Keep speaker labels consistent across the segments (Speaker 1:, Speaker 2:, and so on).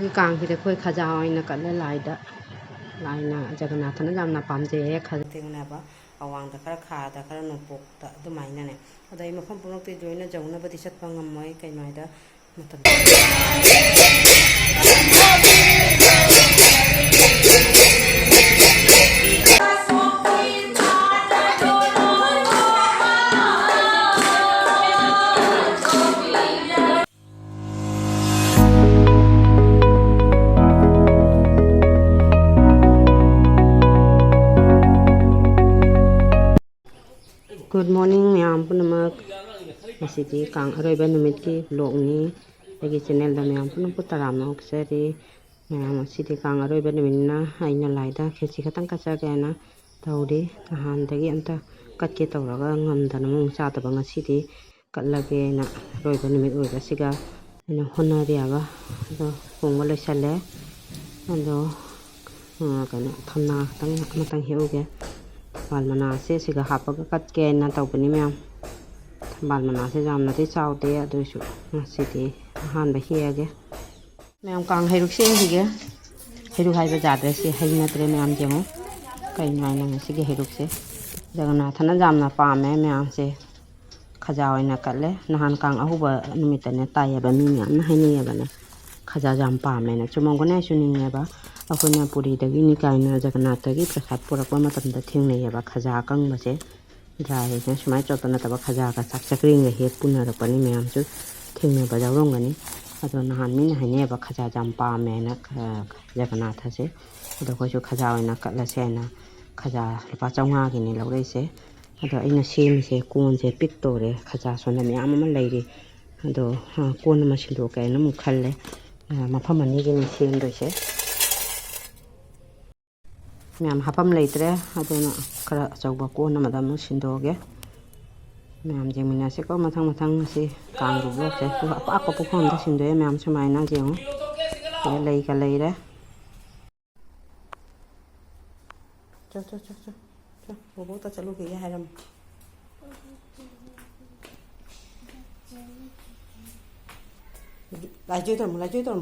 Speaker 1: कांगीदे अखोई खजा ओइना कल्ले लाइदा लाइना जगन्नाथना यामना पामजे खजा तेंगनाबा अवांगदा खरा खादा खरा नोंपोकता दुमाइनाने अदai मफम पुनोक्ति जोइना जौनाबदि चटपा ngमय कैमाइदा मतम गुड मॉर्निंग मैम पुनमक मसीदी कांग अरोइबा नुमित की ब्लॉग नी एगी चैनल दा मैम पुनमक तरामना ऑक्सरी मैम मसीदी कांग अरोइबा नुमितना आइना लाइदा खेची खतंग कचागेना तौरी तहानदगी अंता कटके तौरगा ngमदना मु चातबा ngसीदी कटलगेना अरोइबा नुमित ओइबसिगा अना होनरियाबा अदो पोंगो लोइसले अदो कना थमना खतंग मतंग हेउगे बाल मना से सिगा हापगा कटके ना तौबनी मैम बाल मना से जामनादि चावदे अदुसु ngसीदी हानबा हेगे मैम कांग हेरुक से हिगे हेरुक हाइबा जाद्रे से हैनत्रे मैम जेमो कैनाइना ngसीगे हेरुक से जगन्नाथना जामना पामे मैम से खजा ओइना कले नहान कांग अहुबा नुमितने तायबा मी मैम ना हैनियबने खजा जाम पामेना चुमंगने सुनिंगेबा अखोना पुरीदगी निकायना जगन्नाथगी प्रसाद पुरकवा मतमदा थेंगनेयबा खजा कंगबसे ड्राई ने सुमाय चोतना तबा खजा का साक्षक्रिंग हे पुनरपनि मैमसु थेंगनेबा जावरंगनी अदो नहान मिन हैनेबा खजा जाम पामेना जगन्नाथ से अदो खोसु खजा ओइना कटलसेना खजा लुपा 500 गिनि लौरैसे अदो अइना सेमिसे कोनसे पिक्तोरे खजा सोना मैम अमा लैरि अदो कोन अमा सिंदोकेना मु खल्ले मफम अनि गिनि सेमदोसे मैम हापम लेत्रे अदुना खरा अचौबा कोन अमदा मु सिंदोगे मैम जेमिनासे को मथंग मथंग से कांगु ब्लॉक से अपाप पुखोंदा सिंदोए मैम सुमाइना जेमु ये लई का लईरे चो वो बहुत चलो के ये हैरम लाजो तो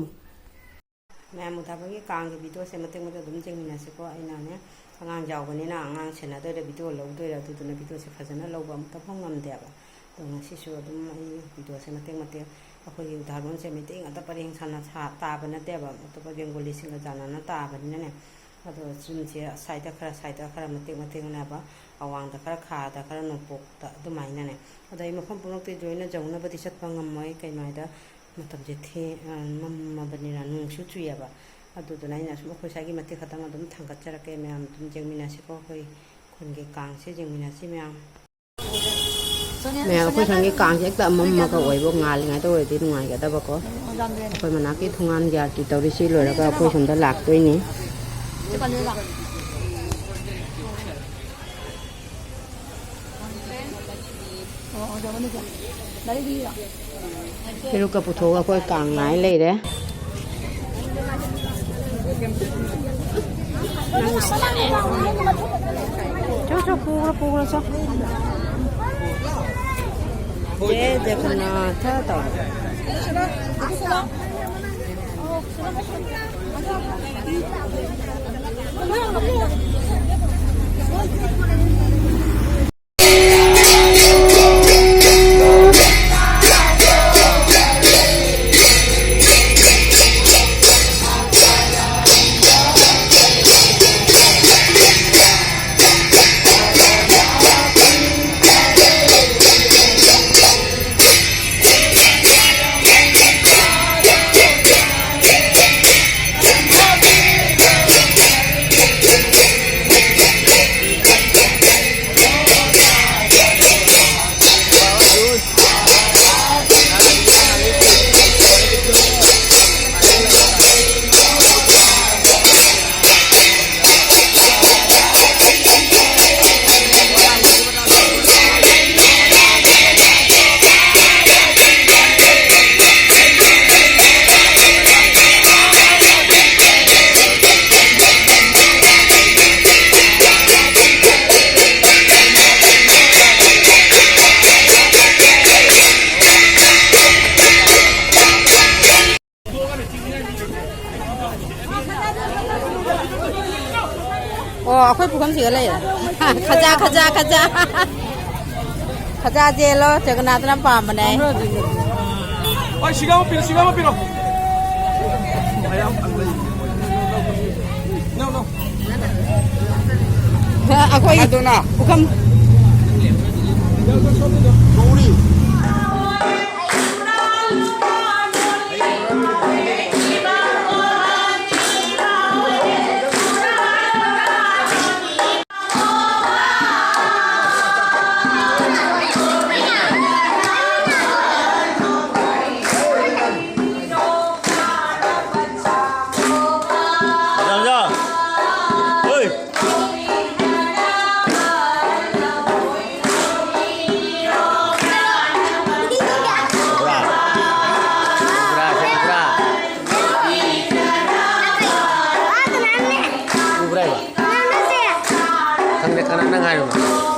Speaker 1: मैम उठाबगी कांग वीडियो से मते मते दुम जेंगमिनासेको आइनाने आंगांग जावबनिना आंगांग सेनादोरे वीडियो लौदोइरा दुदुना वीडियो से फजना लौबा अमता फंगमदेबा तो ngasisu adum ai वीडियो से मते मते अखोई उदाहरण से मीटिंग अता परिंग साना ताबा नतेबा अतोपा बेंगोली सिंग जानाना ताबनिने अदो सुनसे साइदा खरा मते मते नाबा अवांगदा खरा खादा खरा नोंपोकता दुमाइनाने अदai मफम पुनोक्ति जोइना जौनाबदि चटपा ngमय कैमाइदा मतमजे थे ममबनिरा नुंगसु चुयाबा अदुदुना आइना सुम खोसागी मते खतंग अदुम थांगतचरके मैम तुम जेंगमिनासिको खोई खुनगे कांग से जेंगमिनासि मैम मैम खोई संगे कांग से एकता मम्मगा ओइबो ngalingai तो ओइदि नुंगाइगदबको खोई मनाकी थुंगान याति तौरिसि लोरगा खोई समदा लाक्तोइनि हेरुका पुथोगा कोई कांग नाइ लेरे चो पूरा चो ये जगन्नाथ तो akhoi pukam si galai khaja khaja khaja khaja jelo jagannath na pa ma nei
Speaker 2: Ay, sigamos piro. No.
Speaker 1: akhoi pukam
Speaker 3: Khang de kanan nang ayo.